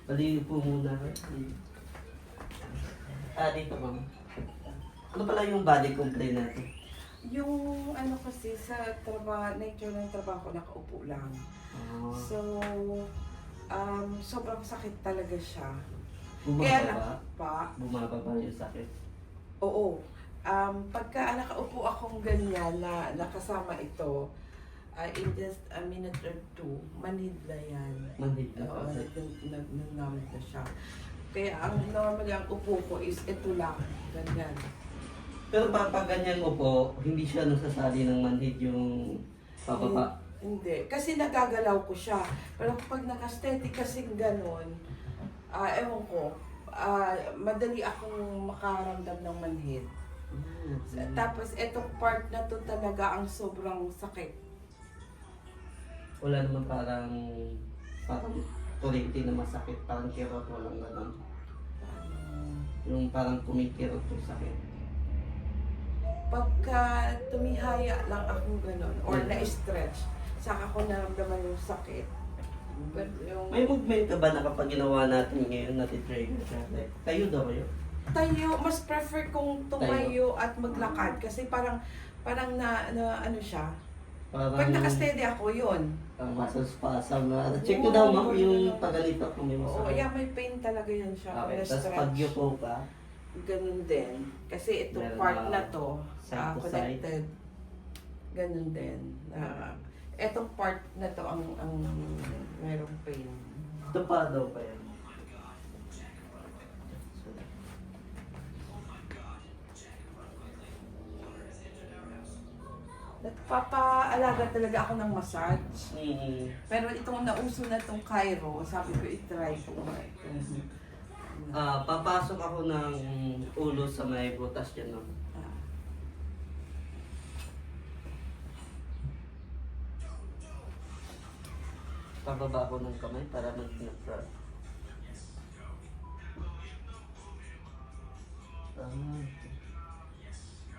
Paliyo po muna. Dito ma'am. Ano pala yung body complaint natin? Yung ano kasi sa trabaho, nature ng trabaho ko, nakaupo lang. Oh, So, sobrang sakit talaga siya. bumababa? Pa, Bumababa yung sakit. oo. Pagka nakaupo akong ganyan na nakasama ito, in just a minute or two, manhid na yan. Manhid na Oo, agad. nag-numb na siya. Kaya ang normally ang upo ko is ito lang, ganyan. Pero pag ganyan mo po, hindi siya nasasali ng manhid yung pababa. Hindi, kasi nagagalaw ko siya. Pero kapag naka-steady kasing ganon, ewan ko, madali akong makaramdam ng manhid. Tapos etong part na to talaga ang sobrang sakit. Wala naman parang tulinti na masakit, parang kirot, walang ganun. Yung parang kumikirot yung sakit. Pagka tumihaya lang akong ganon, or na-stretch, saka ko naramdaman yung sakit. But yung May movement ka ba na kapag ginawa natin ngayon, nati-trigger siya? Like, tayo daw kayo? tayo, mas prefer kong tumayo at maglakad kasi parang na ano siya. Parang Pag naka-steady ako, yun. muscle spasm na. Check ko daw ma'am yung paganito kung may Oo, masakit. yeah, may pain talaga yan siya. Okay, Kaya tapos pag stretch. yuko ka, Ganun din. Kasi itong Meron part na na to, side to connected. Ganun din. Etong part na to ang merong pain. ito pa daw pa yan. Nagpapaalaga talaga ako ng massage. Mm. Pero itong nauso na itong Cairo, sabi ko i-try ko. Papasok ako ng ulo sa may butas dyan ma'am. Ah, Pababa ako ng kamay para mag-nap-rub.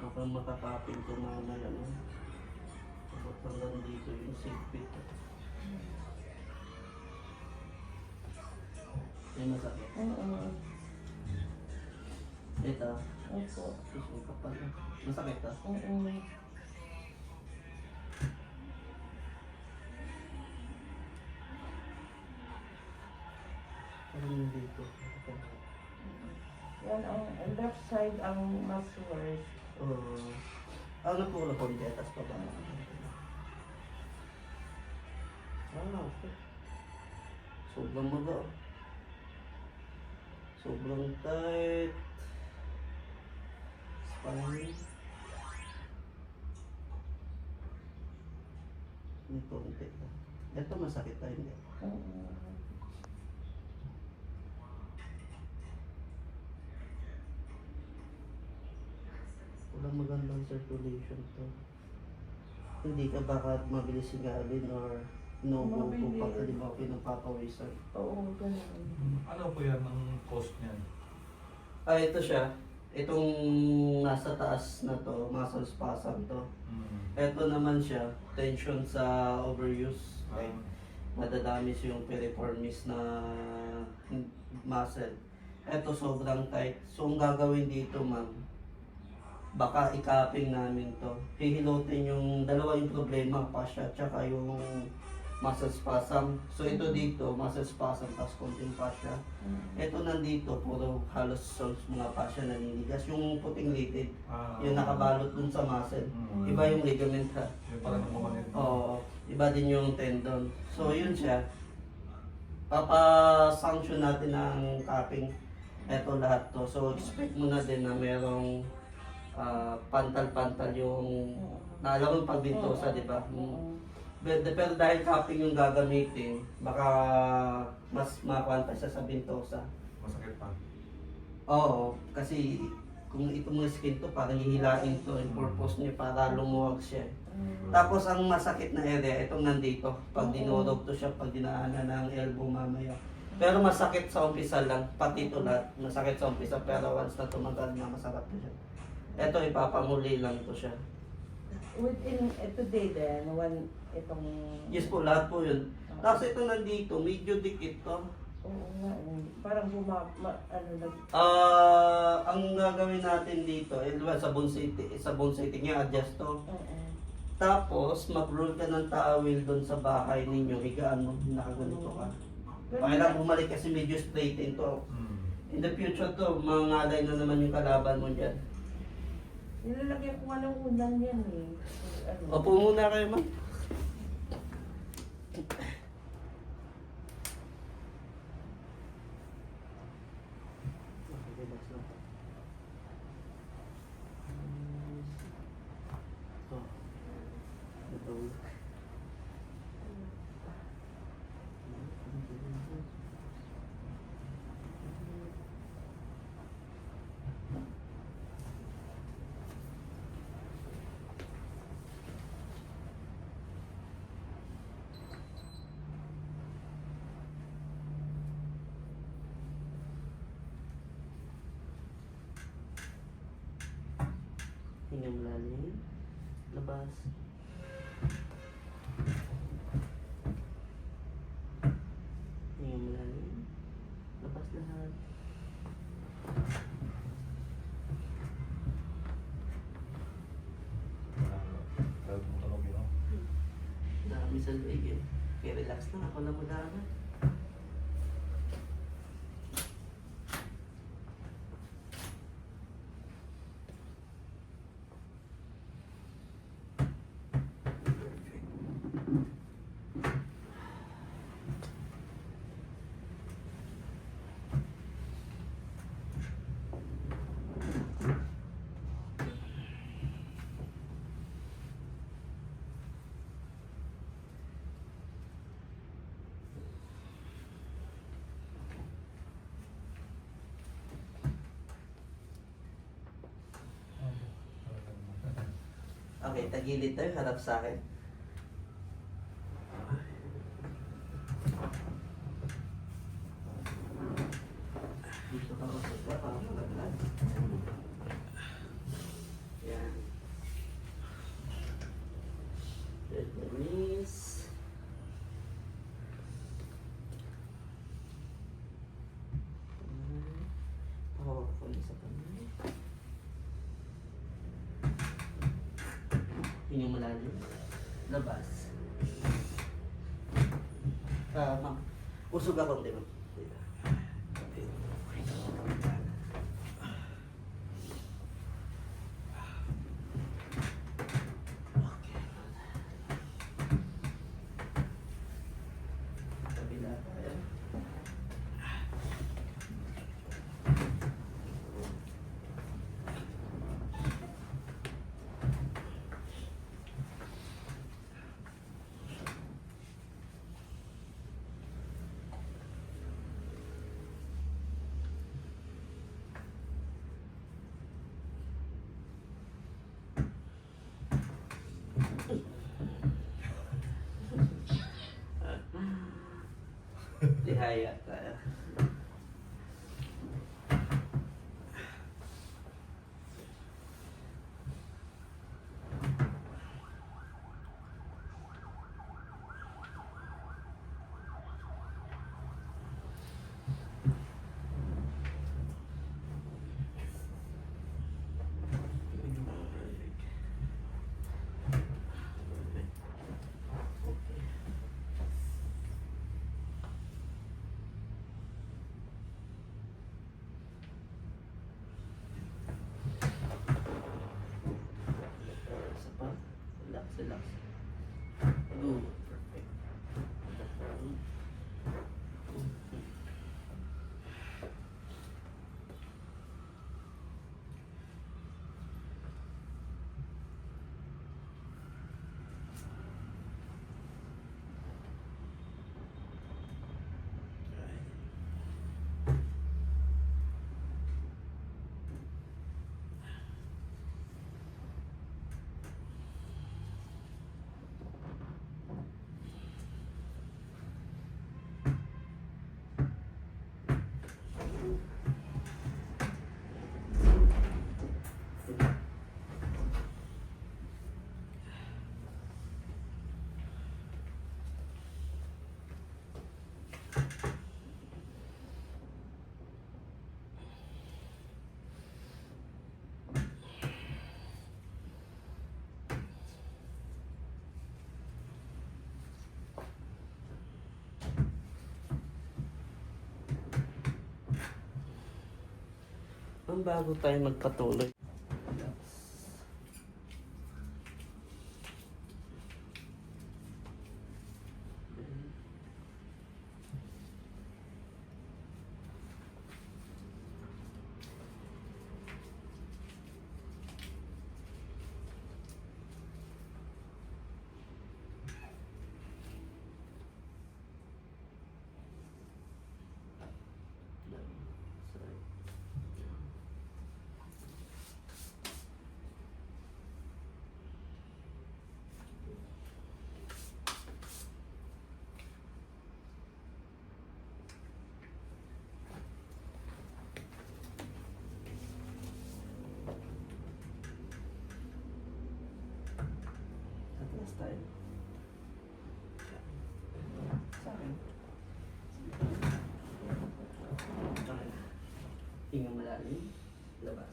Mukhang makakapin ko mamaya no. Tapos hanggang dito yung sigpit. May masakit. oo. Ito. Opo. Suso ka pala. Masakit ka? Oo. Parang yung dito. Yan ang left side ang mas worse. Ano po na konti? Tapos pa ba? Okay. Sobrang maga. Sobrang tight. Spine. May konti. Ito masakit tayo hindi. Oo. Walang magandang circulation to. Hindi ka baka mabilis sigalin or no-go kung Mabilis. di ba pinagpapawisan. Oo, ganun. Ano po yan ang cost niyan? Ito siya. Itong nasa taas na to, muscle spasm to. Ito naman siya, tension sa overuse. Like, madadamis yung piriformis na muscle. Ito sobrang tight. So, ang gagawin dito, ma'am, baka ikaping namin to. Hihilutin yung dalawa yung problema, fascia, tsaka yung muscle spasm. So, ito dito, muscle spasm, tapos konting fascia. Ito nandito, puro halos mga fascia naninigas. Yung puting litid, yung nakabalot dun sa muscle. Iba yung ligament ha. Yung parang nakamanit. Oo, iba din yung tendon. So, yun siya. Papa-sanction natin ng cupping. Ito lahat to. So, expect mo na din na merong pantal-pantal yung naalam mo pagbintosa, di ba? Pero dahil cupping yung gagamitin, baka mas makwanta siya sa bintosa. Masakit pa. Oo, kasi kung itong skin to, parang hihilain to. Yung purpose niya para lumuwag siya. Tapos ang masakit na area, itong nandito. Pag dinurog to siya, pag dinaanan ng elbow mamaya. Pero masakit sa umpisa lang, pati ito lahat. Masakit sa umpisa, pero once na tumagal na, masarap na siya. Ito, ipapamuli lang to siya. Within today then, itong... Yes po, lahat po yun. Tapos ito nandito, medyo dikit to. Oo nga, parang ano, Ang gagawin natin dito, diba, sa bone setting niya, adjust to. oo. Tapos, mag-roll ka ng towel doon sa bahay ninyo, higaan mo, nakaganito ka. Kailangan bumalik kasi medyo straighten to. In the future to, mangalay na naman yung kalaban mo dyan. Nilalagyan ko nga ng unan yan eh. Ano? Opo muna kayo, ma'am. Hinga malalim. Labas. Hinga malalim. Labas lahat. Dami sa leg eh. Kaya relax lang. Ako na magana. Okay, tagilid tayo. Harap sa akin. Dito ka usap ka. Malaglag. Yan. Let the knees. Pahawak ko ulit sa kamay. Yun yung malalim. Labas. Ma'am. Usog ako, di ba? Kabila tayo. Tihaya tayo. Ang bago tayo magpatuloy. Atlas tayo. Sa akin. Okay. Hinga malalim. Labas.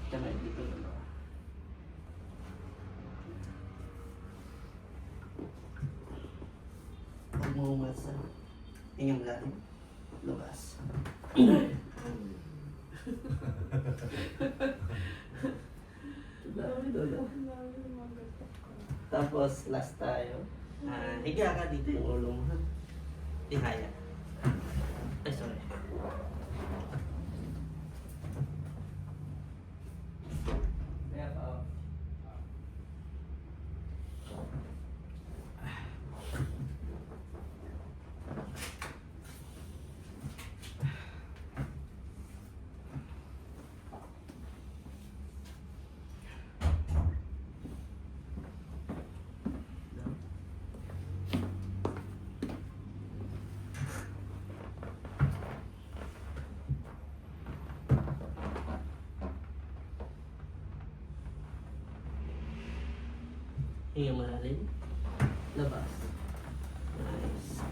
Kamay dito dalawa. Huwag mo umasa. Hinga malalim. Labas. Dami dolo. Tapos last tayo. Higa ka dito yung ulo mo. Ha? Tihaya. Ay, sorry. Kaya pa. Hinga malalim. Labas. Nice.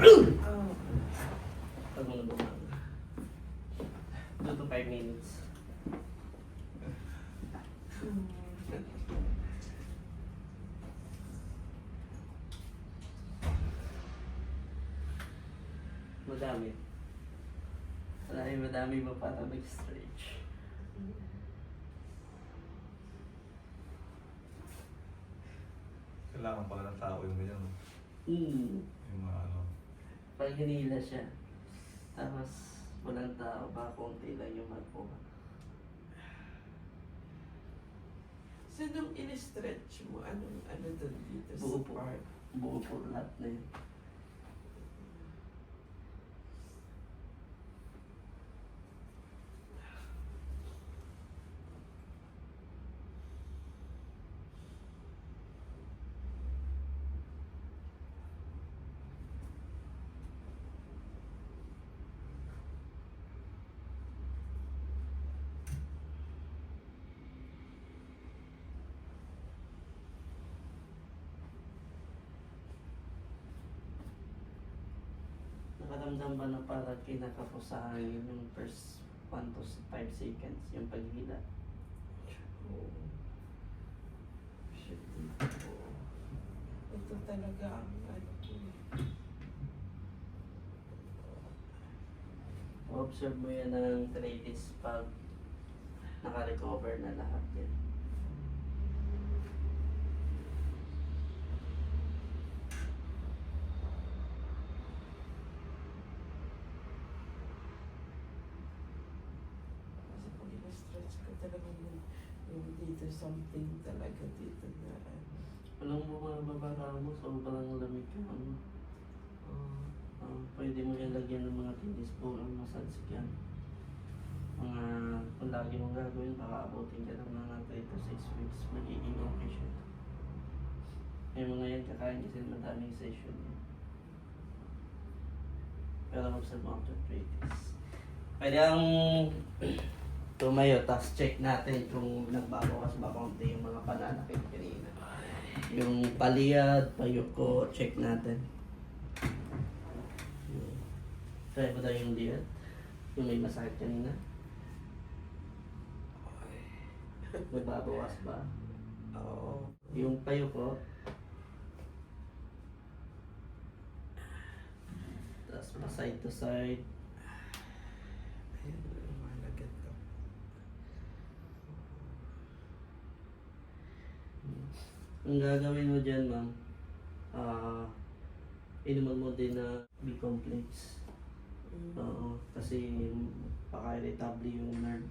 Oh. Pag mo na bumaga. 2 to 5 minutes. Madami. Madami mo para mag-stretch. Kailangan pala ng tao yung ganyan. Yung mga ano. Pag hinila siya, tapos walang tao, baka konti lang yung magpuha. So, nung in-stretch mo, ano doon dito Buo sa po. part? Buo po lahat na yun. Nakaramdam ba na parang kinakapos sa hangin yung first 1 to 5 seconds, yung paghila? Oo. Shit, dito. Ito talaga ang ano ko eh. Observe mo yan ng 3 days pag naka-recover na lahat yan. Kasi pag in-stretch ko talaga yung dito something talaga dito na ano. Walang bumababa mo, sobrang lamig ka. Pwede mo ilagyan ng mga teaspoon ang massage yan. Kung lagi mong gagawin, baka abutin ka ng mga 3 to 6 weeks, magiging okay siya. May mga yan kakain kasi madaming session yan. Pero observe mo after 3 days. Pwede ang tumayo, tapos check natin kung nagbago kasi ba konti yung mga pananakit kanina. Yung paliyad, payuko, check natin. Try mo daw yung diet. Yung may masakit kanina. May babawas ba? Oo. Yung payo ko. Tapos pa side to side. Ayun, lumalagat to. Ang gagawin mo dyan, ma'am, inuman mo din na B-complex. Oo, kasi paka-irritable yung nerve.